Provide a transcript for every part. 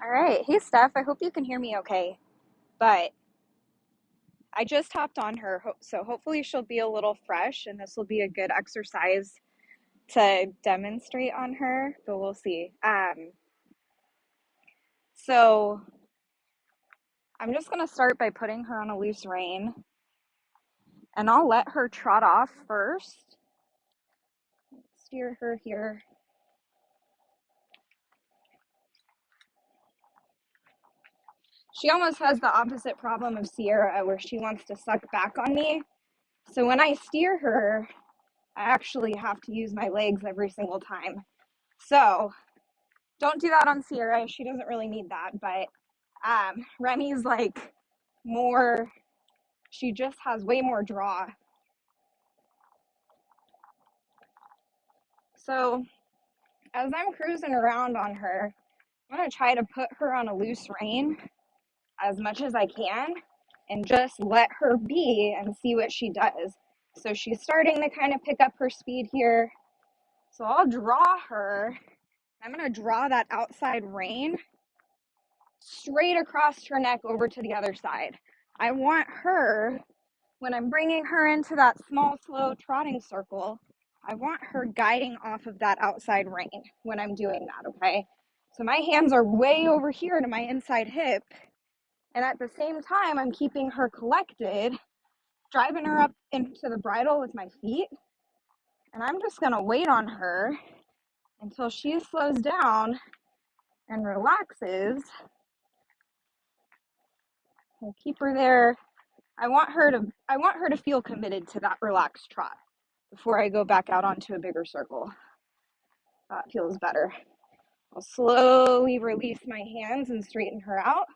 All right. Hey, Steph, I hope you can hear me okay. But I just hopped on her, so hopefully she'll be a little fresh and this will be a good exercise to demonstrate on her, but we'll see. So I'm just going to start by putting her on a loose rein and I'll let her trot off first. Steer her here. She almost has the opposite problem of Sierra where she wants to suck back on me. So when I steer her, I actually have to use my legs every single time. So don't do that on Sierra. She doesn't really need that. But Remy's like more, she just has way more draw. So as I'm cruising around on her, I'm going to try to put her on a loose rein as much as I can and just let her be and see what she does. So she's starting to kind of pick up her speed here. So I'll draw her. I'm going to draw that outside rein straight across her neck over to the other side. I want her, when I'm bringing her into that small, slow trotting circle, I want her guiding off of that outside rein when I'm doing that, okay? So my hands are way over here to my inside hip, and at the same time, I'm keeping her collected, driving her up into the bridle with my feet, and I'm just gonna wait on her until she slows down and relaxes. I'll keep her there. I want her to feel committed to that relaxed trot before I go back out onto a bigger circle. That feels better. I'll slowly release my hands and straighten her out.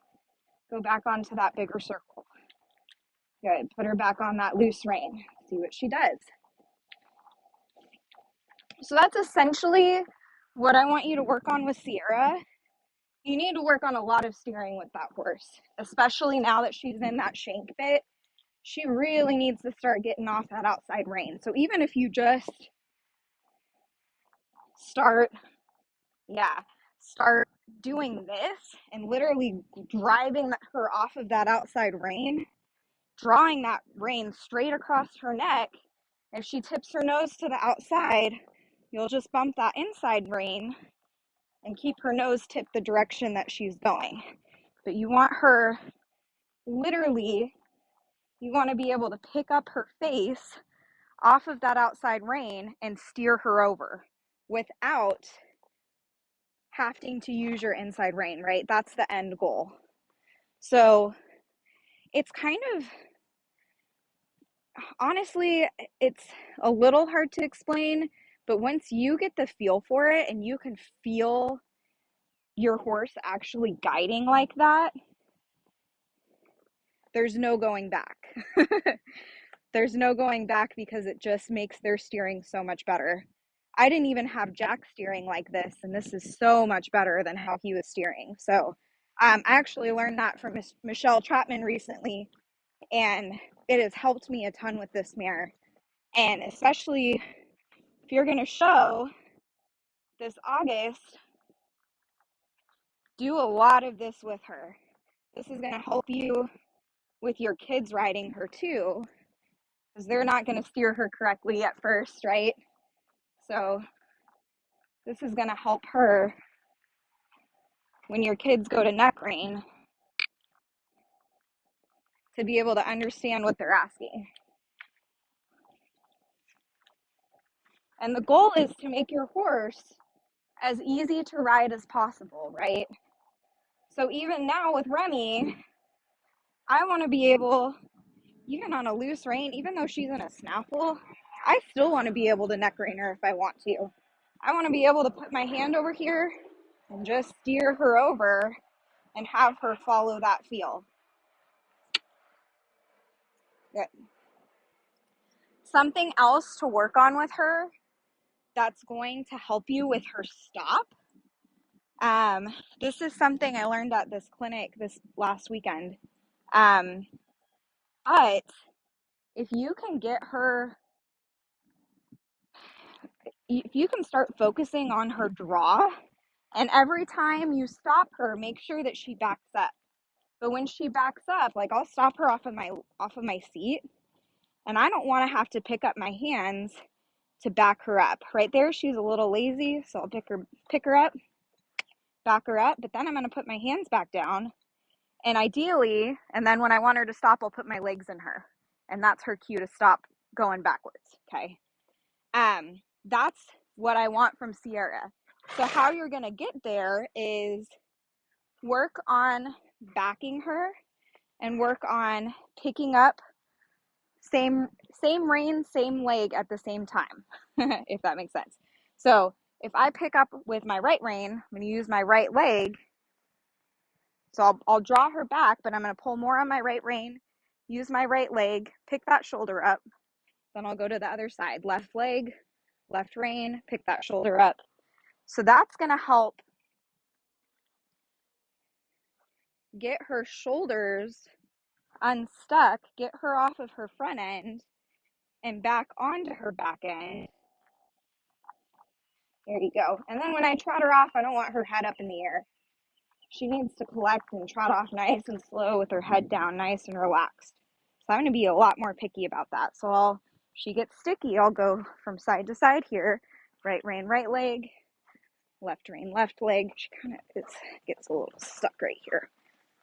Go back onto that bigger circle. Good. Put her back on that loose rein. See what she does. So that's essentially what I want you to work on with Sierra. You need to work on a lot of steering with that horse, especially now that she's in that shank bit. She really needs to start getting off that outside rein. So even if you just start doing this and literally driving her off of that outside rein, drawing that rein straight across her neck. If she tips her nose to the outside, you'll just bump that inside rein and keep her nose tipped the direction that she's going. But you want her, literally, you want to be able to pick up her face off of that outside rein and steer her over without having to use your inside rein, right? That's the end goal. So it's kind of, honestly, it's a little hard to explain, but once you get the feel for it and you can feel your horse actually guiding like that, there's no going back. There's no going back because it just makes their steering so much better. I didn't even have Jack steering like this, and this is so much better than how he was steering. So I actually learned that from Michelle Trotman recently, and it has helped me a ton with this mare. And especially if you're going to show this August, do a lot of this with her. This is going to help you with your kids riding her too, because they're not going to steer her correctly at first, right? So this is going to help her when your kids go to neck rein to be able to understand what they're asking. And the goal is to make your horse as easy to ride as possible, right? So even now with Remy, I want to be able, even on a loose rein, even though she's in a snaffle, I still want to be able to neck rein her if I want to. I want to be able to put my hand over here and just steer her over and have her follow that feel. Good. Something else to work on with her that's going to help you with her stop. This is something I learned at this clinic this last weekend. But if you can get her, if you can start focusing on her draw And every time you stop her, make sure that she backs up. But when she backs up, like I'll stop her off of my seat, and I don't want to have to pick up my hands to back her up. Right there, she's a little lazy, so I'll pick her up, back her up, but then I'm going to put my hands back down. And ideally, and then when I want her to stop, I'll put my legs in her. And that's her cue to stop going backwards, okay? That's what I want from Sierra. So how you're going to get there is work on backing her and work on picking up same rein, same leg at the same time, if that makes sense. So if I pick up with my right rein, I'm going to use my right leg. So I'll draw her back, but I'm going to pull more on my right rein, use my right leg, pick that shoulder up. Then I'll go to the other side, left leg, left rein, pick that shoulder up. So that's going to help get her shoulders unstuck, get her off of her front end and back onto her back end. There you go. And then when I trot her off, I don't want her head up in the air. She needs to collect and trot off nice and slow with her head down, nice and relaxed. So I'm going to be a lot more picky about that. So she gets sticky, I'll go from side to side here. Right rein, right leg, left rein, left leg. She kind of gets a little stuck right here.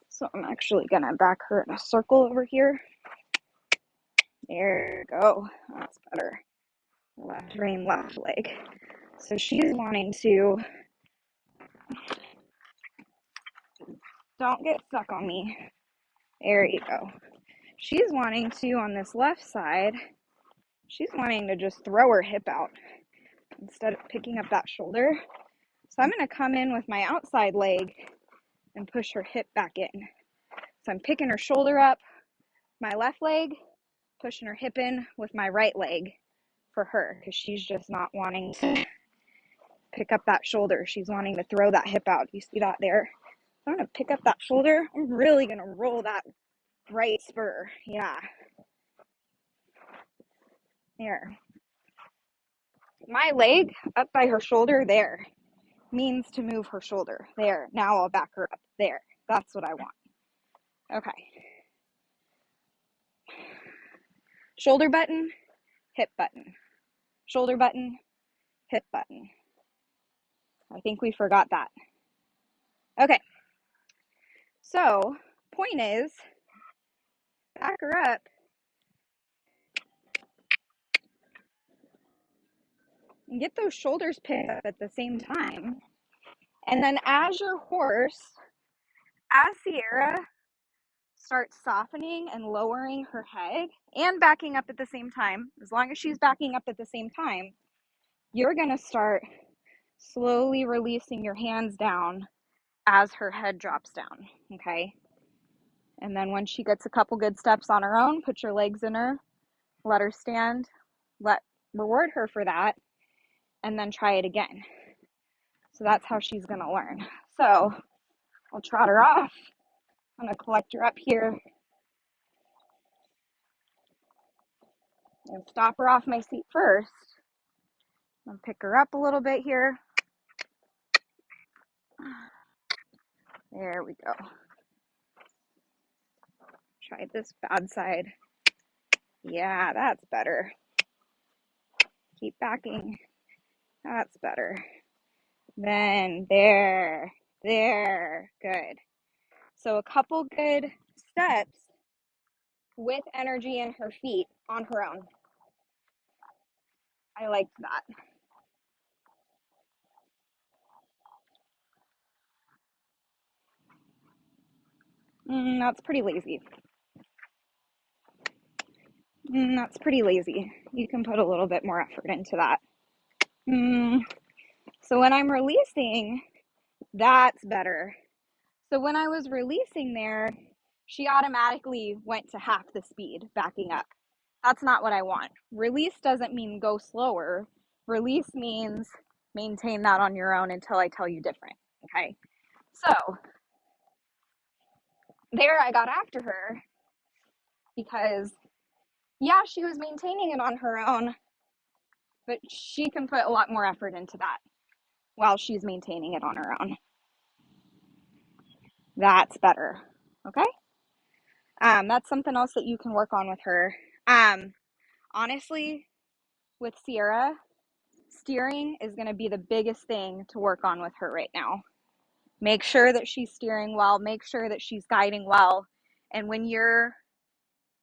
So I'm actually going to back her in a circle over here. There you go. That's better. Left rein, left leg. So she's wanting to, don't get stuck on me. There you go. She's wanting to, on this left side, she's wanting to just throw her hip out instead of picking up that shoulder. So I'm going to come in with my outside leg and push her hip back in. So I'm picking her shoulder up, my left leg, pushing her hip in with my right leg for her because she's just not wanting to pick up that shoulder. She's wanting to throw that hip out. You see that there? So I'm going to pick up that shoulder. I'm really going to roll that right spur. Yeah. There. My leg up by her shoulder there means to move her shoulder. There. Now I'll back her up. There. That's what I want. Okay. Shoulder button, hip button. Shoulder button, hip button. I think we forgot that. Okay. So, point is, back her up. And get those shoulders picked up at the same time. And then as your horse, as Sierra starts softening and lowering her head and backing up at the same time, as long as she's backing up at the same time, you're going to start slowly releasing your hands down as her head drops down, okay? And then when she gets a couple good steps on her own, put your legs in her, let her stand, reward her for that, and then try it again. So that's how she's going to learn. So I'll trot her off. I'm going to collect her up here and stop her off my seat first. I'll pick her up a little bit here. There we go. Try this bad side. Yeah, that's better. Keep backing. That's better. Then there. Good. So a couple good steps with energy in her feet on her own. I liked that. That's pretty lazy. That's pretty lazy. You can put a little bit more effort into that. So when I'm releasing, that's better. So when I was releasing there, she automatically went to half the speed backing up. That's not what I want. Release doesn't mean go slower. Release means maintain that on your own until I tell you different, okay? So there I got after her because, yeah, she was maintaining it on her own, but she can put a lot more effort into that. while she's maintaining it on her own. That's better. Okay. That's something else that you can work on with her. Honestly, with Sierra, steering is going to be the biggest thing to work on with her right now. Make sure that she's steering well, make sure that she's guiding well. And when you're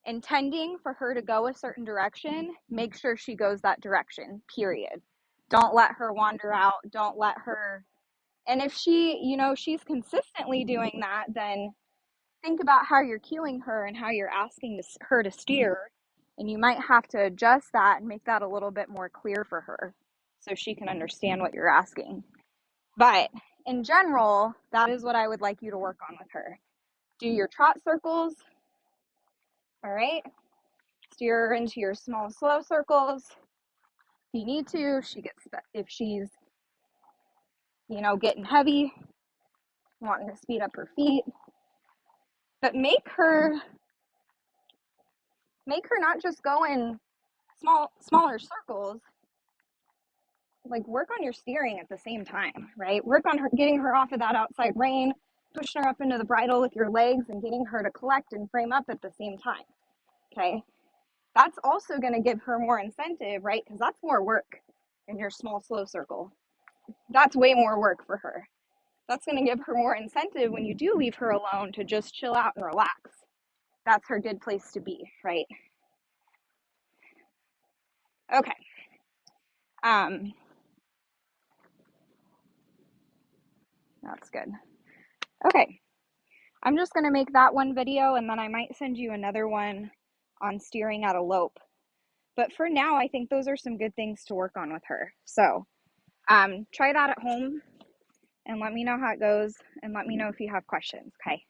intending for her to go a certain direction, make sure she goes that direction, period. Don't let her wander out. Don't let her. And if she's consistently doing that, then think about how you're cueing her and how you're asking her to steer. And you might have to adjust that and make that a little bit more clear for her so she can understand what you're asking. But in general, that is what I would like you to work on with her. Do your trot circles, all right? Steer her into your small, slow circles. If you need to, if she's, getting heavy, wanting to speed up her feet. But make her not just go in smaller circles. Like, work on your steering at the same time, right? Work on her, getting her off of that outside rein, pushing her up into the bridle with your legs, and getting her to collect and frame up at the same time. Okay, that's also going to give her more incentive, right? Because that's more work in your small, slow circle. That's way more work for her. That's going to give her more incentive when you do leave her alone to just chill out and relax. That's her good place to be, right? Okay. That's good. Okay. I'm just going to make that one video, and then I might send you another one on steering at a lope. But for now, I think those are some good things to work on with her. So try that at home and let me know how it goes, and let me know if you have questions. Okay.